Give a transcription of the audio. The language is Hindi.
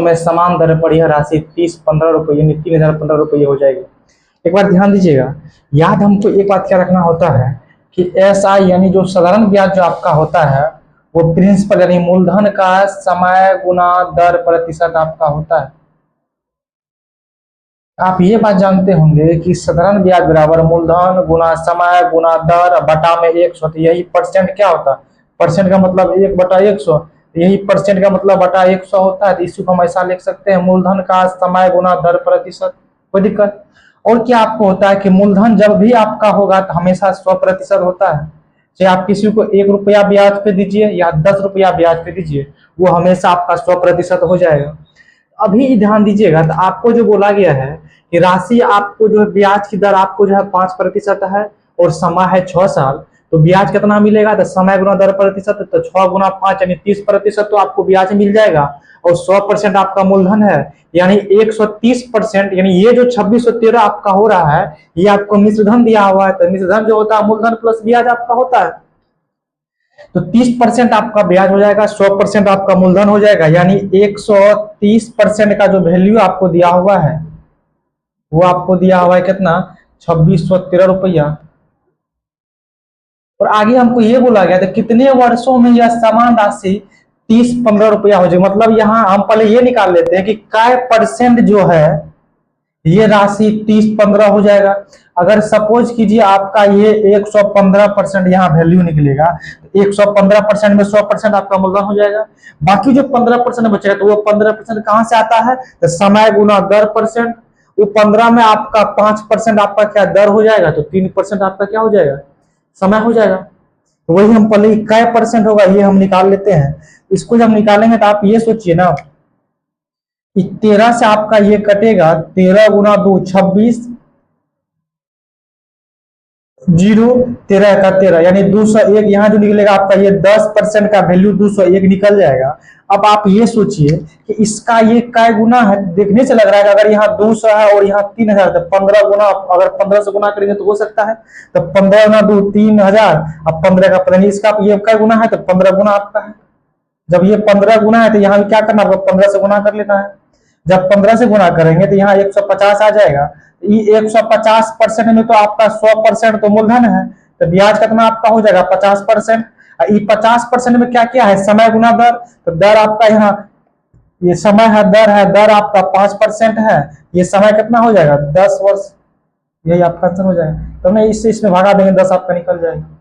में समान दर पर यह राशि 30-15 रुपये यानी 3015 रुपये हो जाएगी। एक बार ध्यान दीजिएगा, याद हमको एक बात क्या रखना होता है कि SI यानी जो साधारण ब्याज जो आपका होता है वो प्रिंसिपल यानी मूलधन का समय गुना दर प्रतिशत आपका होता है। आप ये बात जानते होंगे कि साधारण ब्याज बराबर मूलधन गुना समय गुना दर बटा में 100। यही परसेंट क्या होता है, परसेंट का मतलब 1/100, यही परसेंट का मतलब बटा 100 होता है। तो इसको हम ऐसा लिख सकते हैं, मूलधन का समय गुना दर प्रतिशत। कोई दिक्कत? और क्या आपको होता है कि मूलधन जब भी आपका होगा तो हमेशा 100% होता है। चाहे आप किसी को 1 रुपया ब्याज पे दीजिए या 10 रुपया ब्याज पे दीजिए, वो हमेशा आपका 100% हो जाएगा। अभी ध्यान दीजिएगा, तो आपको जो बोला गया है कि राशि आपको जो है ब्याज की दर आपको जो है 5% है और समय है 6 साल, तो ब्याज कितना मिलेगा? तो समय गुना दर प्रतिशत, तो 6 गुना 5 यानी 30% तो आपको ब्याज मिल जाएगा और 100% आपका मूलधन है यानी 130%। यानी ये जो 2613 आपका हो रहा है ये आपको मिश्रधन दिया हुआ है। तो मिश्रधन जो होता है मूलधन प्लस ब्याज आपका होता है। तो 30% आपका ब्याज हो जाएगा, 100% आपका मूलधन हो जाएगा, यानी 130% का जो वैल्यू आपको दिया हुआ है वो आपको दिया हुआ है कितना? 2613 रुपया। और आगे हमको ये बोला गया था कितने वर्षों में यह समान राशि 30-15 रुपया हो जाएगी। मतलब यहाँ हम पहले ये निकाल लेते हैं कि काय परसेंट जो है ये राशि 30-15 हो जाएगा। अगर सपोज कीजिए आपका ये 115% यहाँ वैल्यू निकलेगा, तो 115% में 100% आपका मूलधन हो जाएगा। बाकी जो 15% बचेगा तो वो 15% कहाँ से आता है? तो समय गुना दर परसेंट। वो 15 में आपका 5% आपका क्या दर हो जाएगा, तो 3% आपका क्या हो जाएगा? समय हो जाएगा। तो वही हम पहले क्या परसेंट होगा ये हम निकाल लेते हैं। इसको जब निकालेंगे तो आप ये सोचिए ना, 13 से आपका ये कटेगा, 13 गुना 2 26, 0 13 का 13 यानी 201। यहाँ जो निकलेगा आपका ये 10% का वैल्यू 201 निकल जाएगा। अब आप ये सोचिए कि इसका ये काय गुना है। देखने से लग रहा है कि अगर यहाँ 200 है और यहाँ 3000 तो 15 गुना, अगर 15 से गुना करेंगे तो हो सकता है। तो 15 गुना 2 3000, अब 15 का पता नहीं, इसका ये काय गुना है तो 15 गुना आपका है। जब ये 15 गुना है तो यहाँ क्या करना है, 15 से गुना कर लेना है। जब 15 से गुना करेंगे तो यहाँ 150 आ जाएगा। ये 150% में तो आपका 100% तो मूलधन है, तो ब्याज कितना आपका हो जाएगा? 50%। ये 50% में क्या क्या है? समय गुना दर। तो दर आपका यहाँ ये समय है, दर आपका 5% है। ये समय कितना हो जाएगा? 10 वर्ष। यही आपका आंसर हो जाएगा। तो मैं इससे इसमें भागा देंगे, 10 आपका निकल जाएगा।